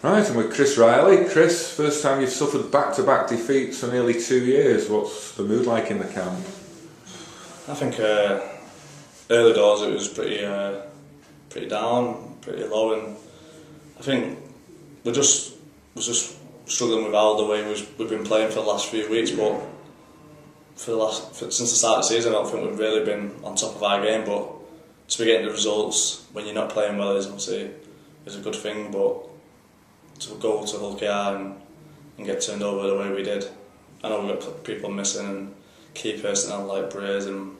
Right, and with Chris Riley. Chris, first time you've suffered back-to-back defeats for nearly 2 years. What's the mood like in the camp? I think early doors it was pretty down, pretty low, and I think we're just struggling with how the way we've been playing for the last few weeks. But since the start of the season, I don't think we've really been on top of our game. But to be getting the results when you're not playing well is obviously a good thing. But to go to Hull KR and get turned over the way we did, I know we've got people missing and key personnel like Braze and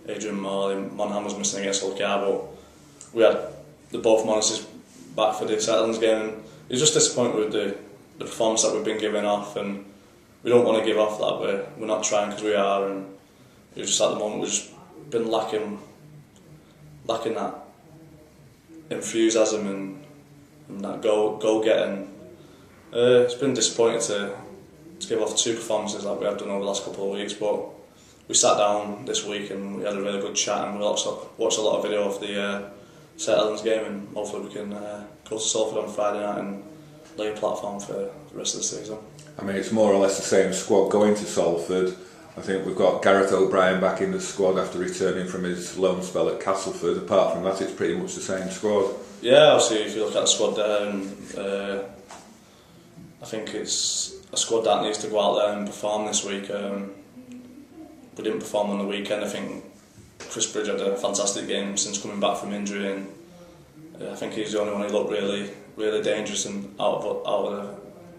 Adrian Morley. Monaghan was missing against Hull KR, but we had both Monitors back for the Settlers game, and it was just disappointed with the performance that we've been giving off, and we don't want to give off that. We're not trying because we are, and it was just at the moment we've just been lacking that enthusiasm and that goal getting. It's been disappointing to give off 2 performances like we have done over the last couple of weeks, but we sat down this week and we had a really good chat, and we watched a lot of video of the Settlers game, and hopefully we can go to Salford on Friday night and lay a platform for the rest of the season. I mean, it's more or less the same squad going to Salford. I think we've got Gareth O'Brien back in the squad after returning from his loan spell at Castleford. Apart from that, it's pretty much the same squad. Yeah, obviously if you look at the squad there, and I think it's a squad that needs to go out there and perform this week. We didn't perform on the weekend. I think Chris Bridge had a fantastic game since coming back from injury, and I think he's the only one who looked really, really dangerous and out of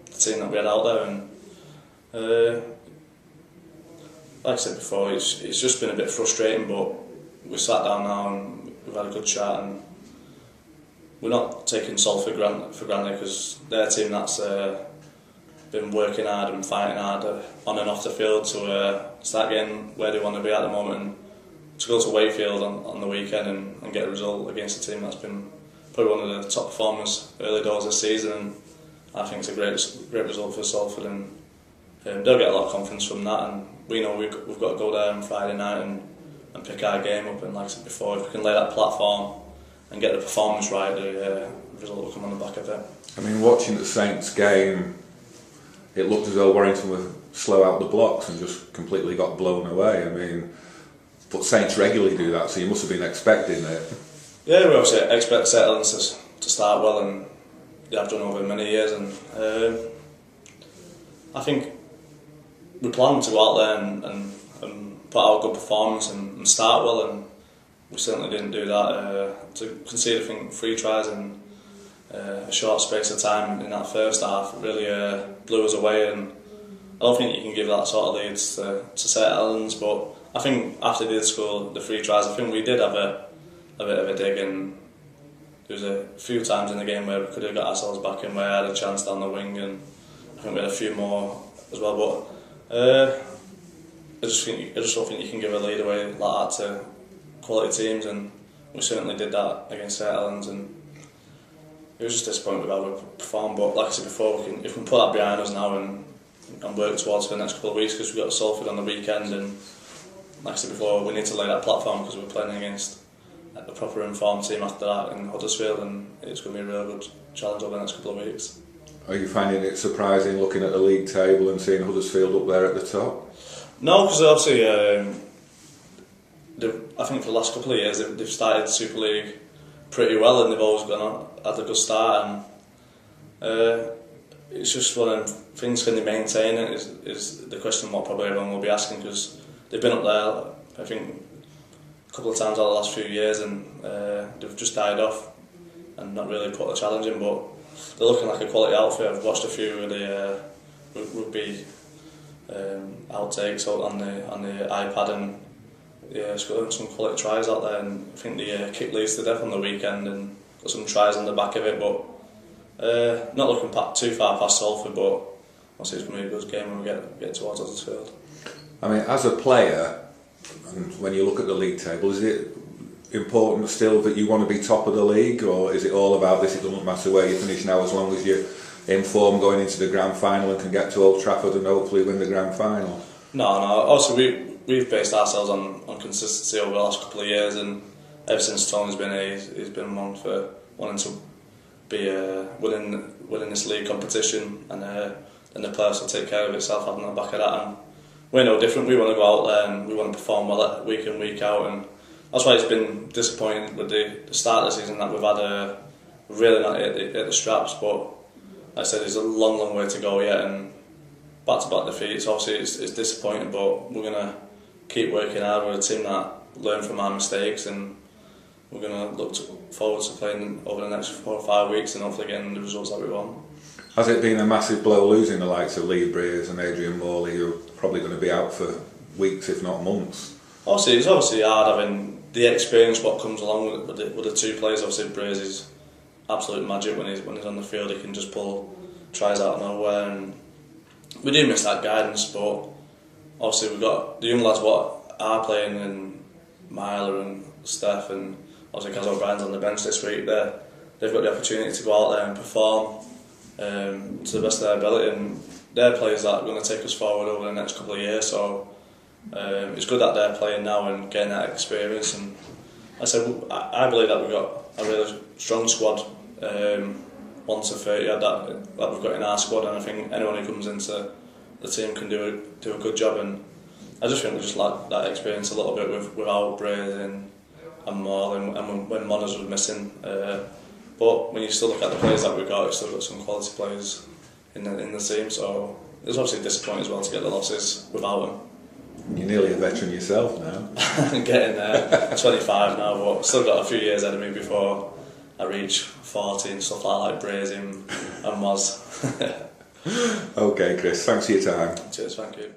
the team that we had out there. And like I said before, it's just been a bit frustrating, but we sat down now and we've had a good chat, and we're not taking Salford for granted because they're a team that's been working hard and fighting hard on and off the field to start getting where they want to be at the moment, and to go to Wakefield on the weekend and get a result against a team that's been probably one of the top performers early doors this season. And I think it's a great result for Salford, and they'll get a lot of confidence from that, and we know we've got to go there on Friday night and pick our game up, and like I said before, if we can lay that platform and get the performance right, the result will come on the back of it. I mean, watching the Saints game, it looked as though Warrington were slow out the blocks and just completely got blown away. I mean, but Saints regularly do that, so you must have been expecting it. Yeah, we obviously expect Settlers to start well, and they have done over many years, and I think we planned to go out there and put out a good performance and start well, and we certainly didn't do that. To concede, I think, 3 tries in a short space of time in that first half really blew us away, and I don't think you can give that sort of leads to St Helens, but I think after they did score the 3 tries, I think we did have a bit of a dig, and there was a few times in the game where we could have got ourselves back in, where I had a chance down the wing, and I think we had a few more as well, but I just don't think you can give a lead away like that to quality teams, and we certainly did that against St Helens, and it was just disappointing with how we performed. But like I said before, if we can put that behind us now and work towards for the next couple of weeks, because we've got Salford on the weekend, and like I said before, we need to lay that platform because we're playing against a proper informed team after that in Huddersfield, and it's going to be a real good challenge over the next couple of weeks. Are you finding it surprising looking at the league table and seeing Huddersfield up there at the top? No, because obviously I think for the last couple of years they've started the Super League pretty well, and they've always had a good start, and it's just one of them things. Can they maintain it is the question what probably everyone will be asking, because they've been up there I think a couple of times over the last few years, and they've just died off and not really put a challenge in, but they're looking like a quality outfit. I've watched a few of the rugby outtakes on the iPad, and yeah, it's got some quality tries out there, and I think they kicked Leeds to death on the weekend and got some tries on the back of it, but not looking too far past Salford, but obviously it's going to be a good game when we get towards Huddersfield. I mean, as a player, and when you look at the league table, is it important still that you want to be top of the league, or is it all about this, it doesn't matter where you finish now as long as you're in form going into the grand final and can get to Old Trafford and hopefully win the grand final? No, also we've based ourselves on consistency over the last couple of years, and ever since Tony's been here, he's been one for wanting to be winning this league competition, and the players will take care of itself having the back of that. And we're no different. We want to go out there and we want to perform well week in, week out, and that's why it's been disappointing with the start of the season that we've had really not hit the straps. But like I said, there's a long way to go yet, and back-to-back defeats. Obviously, it's disappointing, but we're gonna keep working hard. We're a team that learn from our mistakes, and we're gonna look forward to playing over the next 4 or 5 weeks and hopefully getting the results that we want. Has it been a massive blow losing the likes of Lee Breers and Adrian Morley, who are probably going to be out for weeks, if not months? Obviously, it's hard having the experience what comes along with the two players. Obviously, Breers is absolute magic when he's on the field. He can just pull tries out of nowhere, and we do miss that guidance. But obviously, we've got the young lads what are playing, and Myler and Steph, and obviously Kaz O'Brien's on the bench this week. They've got the opportunity to go out there and perform to the best of their ability, and they're players that are going to take us forward over the next couple of years. So it's good that they're playing now and getting that experience. And I I believe that we've got a really strong squad, 1 to 30 that we've got in our squad, and I think anyone who comes into the team can do a good job. And I just think we just lack that experience a little bit without Brady and Moore, and when Monners was missing. But when you still look at the players that we've got, we've still got some quality players in the team. So it's obviously disappointing as well to get the losses without them. You're nearly a veteran yourself now. I'm getting there. 25 now, but still got a few years ahead of me before I reach 40 and stuff like Brazy and Moz. Okay, Chris, thanks for your time. Cheers, thank you.